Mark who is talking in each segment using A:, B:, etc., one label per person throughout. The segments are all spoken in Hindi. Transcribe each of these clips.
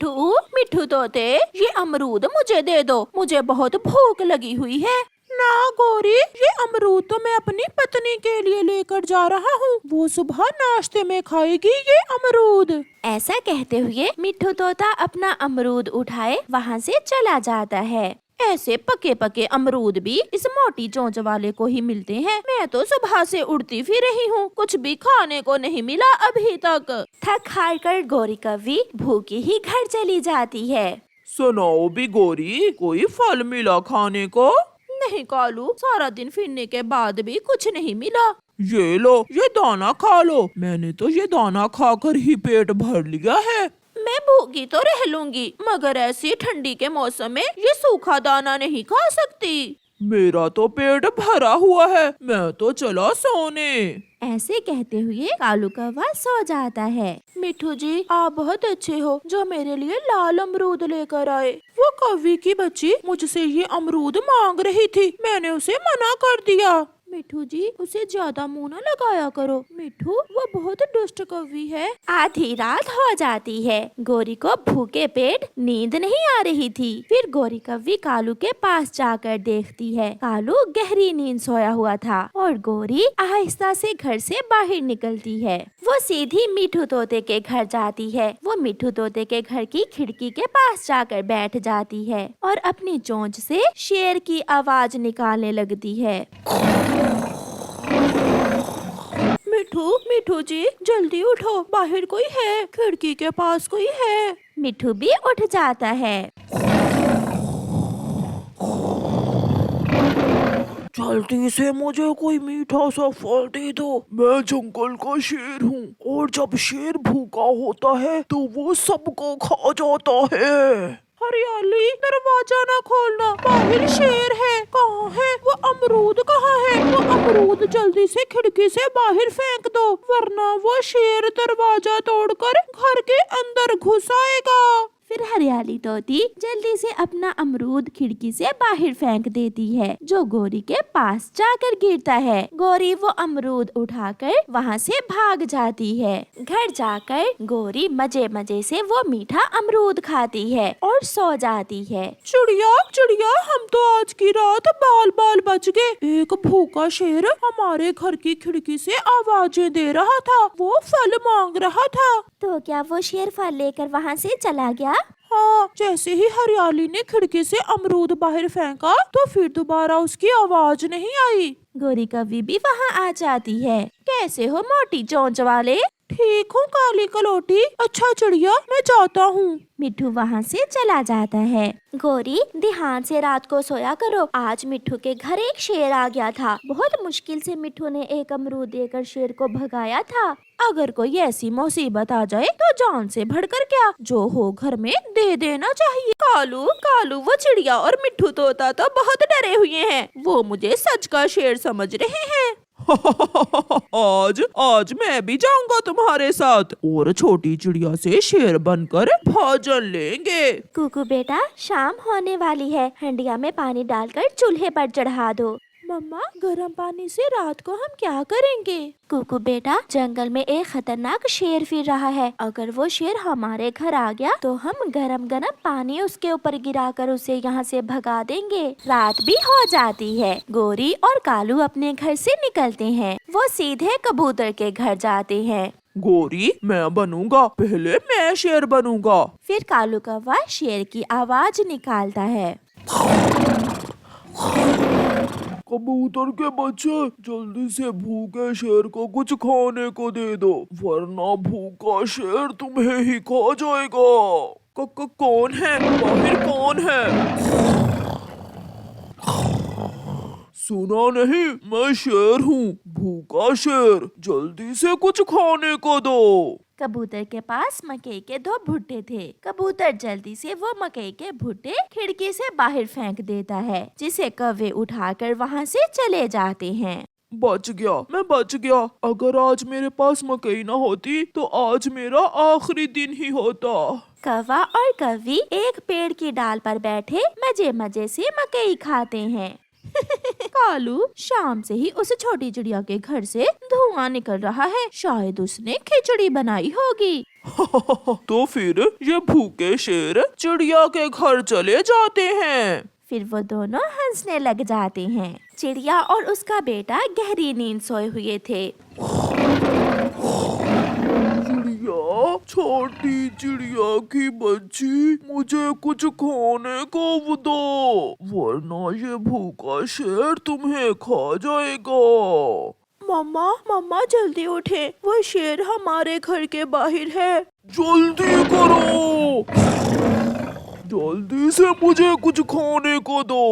A: मिट्ठू मिट्ठू तोते, ये अमरूद मुझे दे दो, मुझे बहुत भूख लगी हुई है। ना गौरी, ये अमरूद तो मैं अपनी पत्नी के लिए लेकर जा रहा हूँ, वो सुबह नाश्ते में खाएगी ये अमरूद। ऐसा कहते हुए मिट्ठू तोता अपना अमरूद उठाए वहाँ से चला जाता है। ऐसे पके पके अमरूद भी इस मोटी चोंच वाले को ही मिलते हैं। मैं तो सुबह से उड़ती फिर रही हूँ, कुछ भी खाने को नहीं मिला अभी तक। थक हार कर गौरी कव्वी भूखी ही घर चली जाती है।
B: सुनाओ भी गौरी, कोई फल मिला खाने को?
A: नहीं कालू, सारा दिन फिरने के बाद भी कुछ नहीं मिला।
B: ये लो, ये दाना खा लो। मैंने तो ये दाना खाकर ही पेट भर लिया है।
A: मैं भूखी तो रह लूंगी, मगर ऐसी ठंडी के मौसम में ये सूखा दाना नहीं खा सकती।
B: मेरा तो पेट भरा हुआ है, मैं तो चला सोने।
A: ऐसे कहते हुए कालू कौवा सो जाता है। मिट्ठू जी, आप बहुत अच्छे हो जो मेरे लिए लाल अमरूद लेकर आए। वो कौवी की बच्ची मुझसे ये अमरूद मांग रही थी, मैंने उसे मना कर दिया। मिट्ठू जी, उसे ज्यादा मुंह न लगाया करो। मिट्ठू, वो बहुत दुष्ट कौवी है। आधी रात हो जाती है, गौरी को भूखे पेट नींद नहीं आ रही थी। फिर गौरी कौवी कालू के पास जाकर देखती है। कालू गहरी नींद सोया हुआ था और गौरी आहिस्ता से घर से बाहर निकलती है। वो सीधी मिट्ठू तोते के घर जाती है। वो मिट्ठू तोते के घर की खिड़की के पास जाकर बैठ जाती है और अपनी चोंच से शेर की आवाज निकालने लगती है। मिट्ठू मिट्ठू जी, जल्दी उठो, बाहर कोई है, खिड़की के पास कोई है। मिट्ठू भी उठ जाता है।
B: जल्दी से मुझे कोई मीठा सा फल दे दो। मैं जंगल का शेर हूँ और जब शेर भूखा होता है तो वो सबको खा जाता है।
A: हरियाली, दरवाजा ना खोलना, बाहर शेर है। कहाँ है वो अमरूद, कहाँ है वो अमरूद? जल्दी से खिड़की से बाहर फेंक दो, वरना वो शेर दरवाजा तोड़कर घर के अंदर घुस आएगा। फिर हरियाली तोती जल्दी से अपना अमरूद खिड़की से बाहर फेंक देती है, जो गौरी के पास जाकर गिरता है। गौरी वो अमरूद उठाकर वहाँ से भाग जाती है। घर जाकर गौरी मजे मजे से वो मीठा अमरूद खाती है और सो जाती है। चिड़िया चिड़िया, हम तो आज की रात बाल बाल बच गए। एक भूखा शेर हमारे घर की खिड़की से आवाजें दे रहा था, वो फल मांग रहा था। तो क्या वो शेर फल लेकर वहाँ से चला गया? हाँ, जैसे ही हरियाली ने खिड़की से अमरूद बाहर फेंका तो फिर दोबारा उसकी आवाज नहीं आई। गौरी कव्वी भी वहाँ आ जाती है। कैसे हो मोटी चोंच वाले? ठीक हूँ काली कलोटी। अच्छा चिड़िया, मैं जाता हूँ। मिट्ठू वहाँ से चला जाता है। गौरी, ध्यान से रात को सोया करो। आज मिट्ठू के घर एक शेर आ गया था। बहुत मुश्किल से मिट्ठू ने एक अमरूद देकर शेर को भगाया था। अगर कोई ऐसी मुसीबत आ जाए तो जान से बढ़कर क्या, जो हो घर में दे देना चाहिए। कालू कालू, वो चिड़िया और मिट्ठू तोता तो बहुत डरे हुए हैं, वो मुझे सच का शेर समझ रहे हैं।
B: आज मैं भी जाऊंगा तुम्हारे साथ और छोटी चिड़िया से शेर बनकर भोजन लेंगे।
A: कुकू बेटा, शाम होने वाली है, हंडिया में पानी डालकर चूल्हे पर चढ़ा दो। मम्मा, गर्म पानी से रात को हम क्या करेंगे? कुकू बेटा, जंगल में एक खतरनाक शेर फिर रहा है। अगर वो शेर हमारे घर आ गया तो हम गरम गरम पानी उसके ऊपर गिराकर उसे यहाँ से भगा देंगे। रात भी हो जाती है। गौरी और कालू अपने घर से निकलते हैं। वो सीधे कबूतर के घर जाते हैं।
B: गौरी, मैं बनूंगा, पहले मैं शेर बनूंगा।
A: फिर कालू कौवा शेर की आवाज निकालता है।
B: कबूतर के बच्चे, जल्दी से भूखे शेर को कुछ खाने को दे दो, वरना भूखा शेर तुम्हें ही खा जाएगा। कौन है बाहर, कौन है? सुना नहीं, मैं शेर हूँ, भूखा शेर, जल्दी से कुछ खाने को दो।
A: कबूतर के पास मकई के 2 भुट्टे थे। कबूतर जल्दी से वो मकई के भुट्टे खिड़की से बाहर फेंक देता है, जिसे कौवे उठाकर वहाँ से चले जाते हैं।
B: बच गया, मैं बच गया। अगर आज मेरे पास मकई न होती तो आज मेरा आखिरी दिन ही होता।
A: कौवा और कौवी एक पेड़ की डाल पर बैठे मजे मजे से मकई खाते हैं। कालू, शाम से ही उस छोटी चिड़िया के घर से धुआं निकल रहा है, शायद उसने खिचड़ी बनाई होगी।
B: तो फिर ये भूखे शेर चिड़िया के घर चले जाते हैं।
C: फिर वो दोनों हंसने लग जाते हैं। चिड़िया और उसका बेटा गहरी नींद सोए हुए थे।
B: चिड़िया, छोटी चिड़िया की बच्ची, मुझे कुछ खाने को दो, वरना ये भूखा शेर तुम्हें खा जाएगा।
A: मम्मा मम्मा जल्दी उठे, वो शेर हमारे घर के बाहर है।
B: जल्दी करो, जल्दी से मुझे कुछ खाने को दो।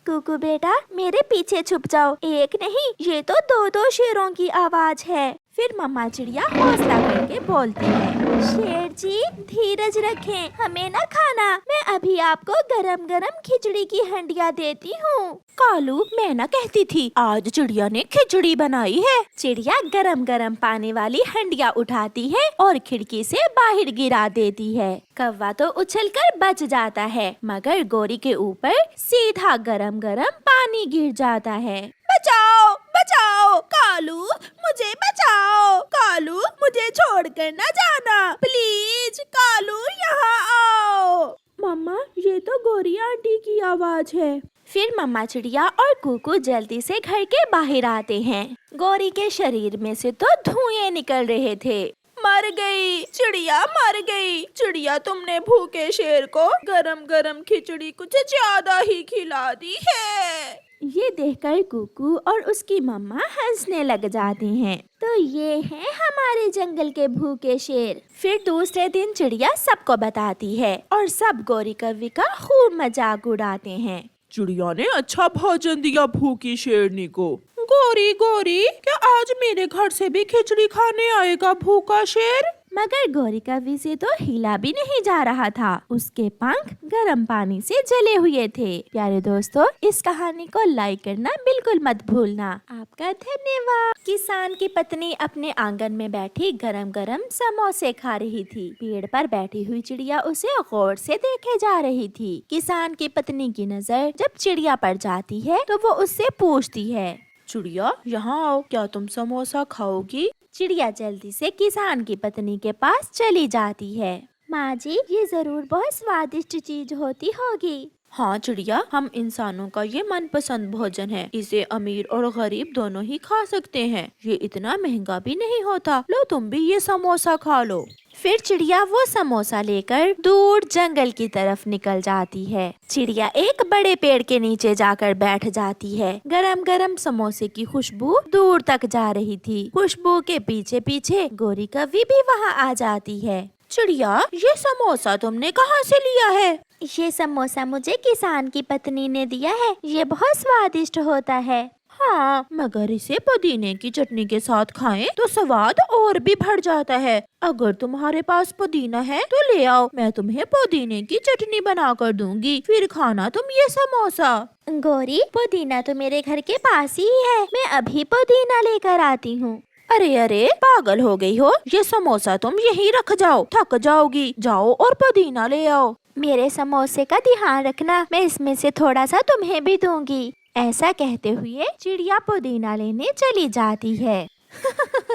C: कुकू बेटा, मेरे पीछे छुप जाओ। एक नहीं, ये तो दो दो शेरों की आवाज है। फिर मम्मा चिड़िया हौसला करके बोलती है, शेर जी धीरज रखें, हमें ना खाना, मैं अभी आपको गरम गरम खिचड़ी की हंडिया देती हूँ।
A: कालू, मैं ना कहती थी आज चिड़िया ने खिचड़ी बनाई है।
C: चिड़िया गरम गरम पानी वाली हंडिया उठाती है और खिड़की से बाहर गिरा देती है। कौवा तो उछलकर बच जाता है, मगर गोरी के ऊपर सीधा गरम गरम पानी गिर जाता है।
A: बचाओ बचाओ कालू, मुझे बचाओ। कालू, मुझे छोड़कर न जाना, प्लीज कालू यहाँ आओ। मम्मा, ये तो गोरी आंटी की आवाज है।
C: फिर मम्मा चिड़िया और कुकू जल्दी से घर के बाहर आते हैं। गोरी के शरीर में से तो धुएं निकल रहे थे।
A: मर गई चिड़िया, मर गई चिड़िया, तुमने भूखे शेर को गरम गरम खिचड़ी कुछ ज्यादा ही खिला दी है।
C: ये देखकर कुकू और उसकी मम्मा हंसने लग जाते हैं। तो ये हैं हमारे जंगल के भूखे शेर। फिर दूसरे दिन चिड़िया सबको बताती है और सब गोरी कौवी का खूब मजाक उड़ाते हैं।
B: चिड़िया ने अच्छा भोजन दिया भूखी शेरनी को।
A: गोरी गोरी, क्या आज मेरे घर से भी खिचड़ी खाने आएगा भूखा शेर?
C: मगर गोरी कौवी से तो हिला भी नहीं जा रहा था। उसके पंख गर्म पानी से जले हुए थे। प्यारे दोस्तों, इस कहानी को लाइक करना बिल्कुल मत भूलना। आपका धन्यवाद। किसान की पत्नी अपने आंगन में बैठी गरम गरम समोसे खा रही थी। पेड़ पर बैठी हुई चिड़िया उसे गौर से देखे जा रही थी। किसान की पत्नी की नजर जब चिड़िया पर जाती है तो वो उससे पूछती है,
A: चिड़िया यहाँ आओ, क्या तुम समोसा खाओगी?
C: चिड़िया जल्दी से किसान की पत्नी के पास चली जाती है। माँ जी, ये जरूर बहुत स्वादिष्ट चीज होती होगी।
A: हाँ चिड़िया, हम इंसानों का ये मनपसंद भोजन है। इसे अमीर और गरीब दोनों ही खा सकते हैं। ये इतना महंगा भी नहीं होता। लो तुम भी ये समोसा खा लो।
C: फिर चिड़िया वो समोसा लेकर दूर जंगल की तरफ निकल जाती है। चिड़िया एक बड़े पेड़ के नीचे जाकर बैठ जाती है। गरम गरम समोसे की खुशबू दूर तक जा रही थी। खुशबू के पीछे पीछे गोरी कौवी भी वहाँ आ जाती है।
A: चिड़िया, ये समोसा तुमने कहाँ से लिया है?
C: ये समोसा मुझे किसान की पत्नी ने दिया है। ये बहुत स्वादिष्ट होता है।
A: हाँ, मगर इसे पुदीने की चटनी के साथ खाएं तो स्वाद और भी बढ़ जाता है। अगर तुम्हारे पास पुदीना है तो ले आओ, मैं तुम्हें पुदीने की चटनी बना कर दूंगी, फिर खाना तुम ये समोसा।
C: गोरी, पुदीना तो मेरे घर के पास ही है, मैं अभी पुदीना लेकर आती हूँ।
A: अरे अरे, पागल हो गई हो? ये समोसा तुम यहीं रख जाओ, थक जाओगी। जाओ और पुदीना ले आओ।
C: मेरे समोसे का ध्यान रखना, मैं इसमें से थोड़ा सा तुम्हें भी दूंगी। ऐसा कहते हुए चिड़िया पुदीना लेने चली जाती है।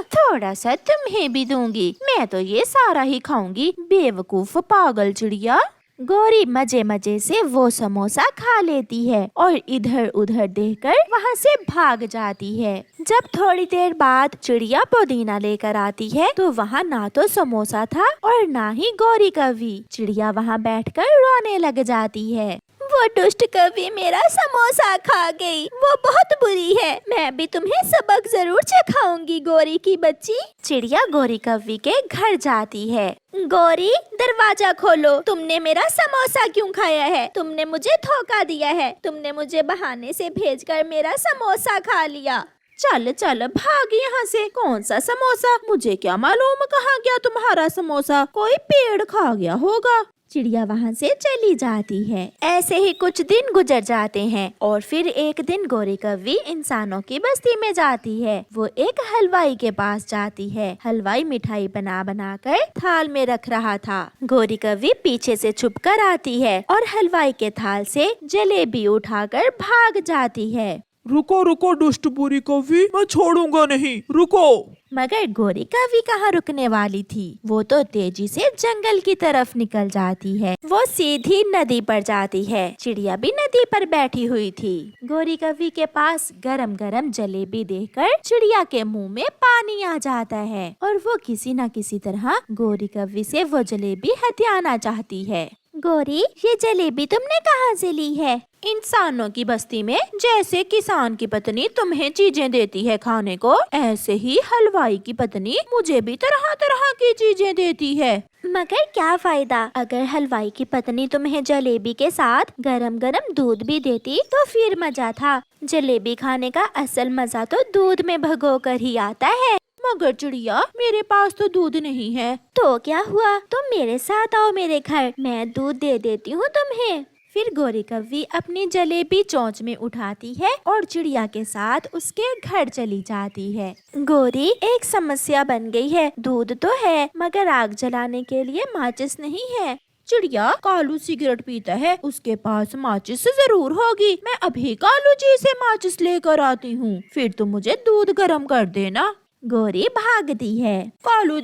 A: थोड़ा सा तुम्हें भी दूंगी, मैं तो ये सारा ही खाऊंगी। बेवकूफ पागल चिड़िया।
C: गोरी मजे मजे से वो समोसा खा लेती है और इधर उधर देखकर वहाँ से भाग जाती है। जब थोड़ी देर बाद चिड़िया पुदीना लेकर आती है तो वहाँ ना तो समोसा था और ना ही गोरी कौवी। चिड़िया वहाँ बैठकर रोने लग जाती है। वो दुष्ट कौवी मेरा समोसा खा गई, वो बहुत बुरी है। मैं भी तुम्हें सबक जरूर सिखाऊंगी गोरी की बच्ची। चिड़िया गोरी कौवी के घर जाती है। गोरी, दरवाजा खोलो, तुमने मेरा समोसा क्यों खाया है? तुमने मुझे धोखा दिया है, तुमने मुझे बहाने से भेजकर मेरा समोसा खा लिया।
A: चल चल भाग यहाँ से। कौन सा समोसा? मुझे क्या मालूम कहाँ गया तुम्हारा समोसा? कोई पेड़ खा गया होगा।
C: चिड़िया वहाँ से चली जाती है। ऐसे ही कुछ दिन गुजर जाते हैं और फिर एक दिन गोरी कौवी इंसानों की बस्ती में जाती है। वो एक हलवाई के पास जाती है। हलवाई मिठाई बना बना कर थाल में रख रहा था। गोरी कौवी पीछे से छुप कर आती है और हलवाई के थाल से जलेबी उठाकर भाग जाती है।
B: रुको रुको दुष्ट बुरी कौवी, मैं छोड़ूंगा नहीं, रुको।
C: मगर गोरी कभी कहाँ रुकने वाली थी। वो तो तेजी से जंगल की तरफ निकल जाती है। वो सीधी नदी पर जाती है। चिड़िया भी नदी पर बैठी हुई थी। गोरी कभी के पास गरम गरम जलेबी देखकर चिड़िया के मुंह में पानी आ जाता है और वो किसी न किसी तरह गोरी कभी से वो जलेबी हथियाना चाहती है। गोरी, ये जलेबी तुमने कहाँ से ली है?
A: इंसानों की बस्ती में जैसे किसान की पत्नी तुम्हें चीजें देती है खाने को, ऐसे ही हलवाई की पत्नी मुझे भी तरह तरह की चीजें देती है।
C: मगर क्या फायदा? अगर हलवाई की पत्नी तुम्हें जलेबी के साथ गरम गरम दूध भी देती तो फिर मजा था। जलेबी खाने का असल मजा तो दूध में भिगोकर ही आता है।
A: मगर चिड़िया, मेरे पास तो दूध नहीं है।
C: तो क्या हुआ, तुम मेरे साथ आओ मेरे घर, मैं दूध दे देती हूँ तुम्हें। फिर गोरी कव्वी अपनी जलेबी चोंच में उठाती है और चिड़िया के साथ उसके घर चली जाती है। गोरी, एक समस्या बन गई है। दूध तो है मगर आग जलाने के लिए माचिस नहीं है।
A: चिड़िया, कालू सिगरेट पीता है, उसके पास माचिस जरूर होगी। मैं अभी कालू जी से माचिस लेकर आती हूँ, फिर तुम मुझे दूध गर्म कर देना।
C: गोरी भागती है।
A: कालू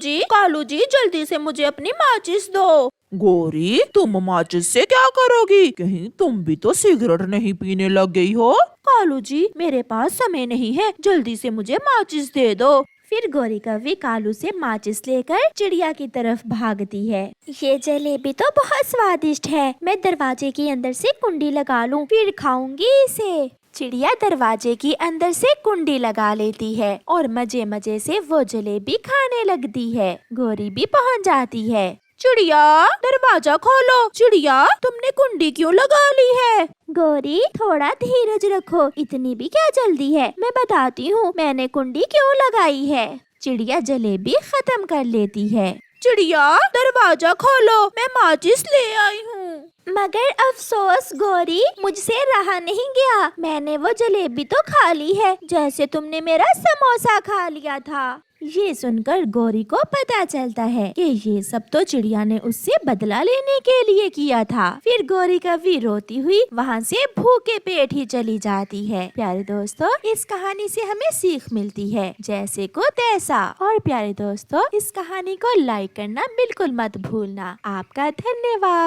A: जी जल्दी से मुझे अपनी माचिस दो। गोरी, तुम माचिस से क्या करोगी? कहीं तुम भी तो सिगरेट नहीं पीने लग गई हो? कालू जी, मेरे पास समय नहीं है, जल्दी से मुझे माचिस दे दो।
C: फिर गोरी कव्वी कालू से माचिस लेकर चिड़िया की तरफ भागती है। ये जलेबी तो बहुत स्वादिष्ट है, मैं दरवाजे के अंदर से कुंडी लगा लूं, फिर खाऊंगी इसे। चिड़िया दरवाजे की अंदर से कुंडी लगा लेती है और मजे मजे से वो जलेबी खाने लगती है। गोरी भी पहुंच जाती है।
A: चिड़िया, दरवाजा खोलो। चिड़िया, तुमने कुंडी क्यों लगा ली है?
C: गोरी, थोड़ा धीरज रखो, इतनी भी क्या जल्दी है, मैं बताती हूँ मैंने कुंडी क्यों लगाई है। चिड़िया जलेबी खत्म कर लेती है।
A: चिड़िया, दरवाजा खोलो, मैं माचिस ले आई हूँ।
C: मगर अफसोस गोरी, मुझसे रहा नहीं गया, मैंने वो जलेबी तो खा ली है जैसे तुमने मेरा समोसा खा लिया था। ये सुनकर गोरी को पता चलता है कि ये सब तो चिड़िया ने उससे बदला लेने के लिए किया था। फिर गोरी कव्वी रोती हुई वहाँ से भूखे पेट ही चली जाती है। प्यारे दोस्तों, इस कहानी से हमें सीख मिलती है, जैसे को तैसा। और प्यारे दोस्तों, इस कहानी को लाइक करना बिल्कुल मत भूलना। आपका धन्यवाद।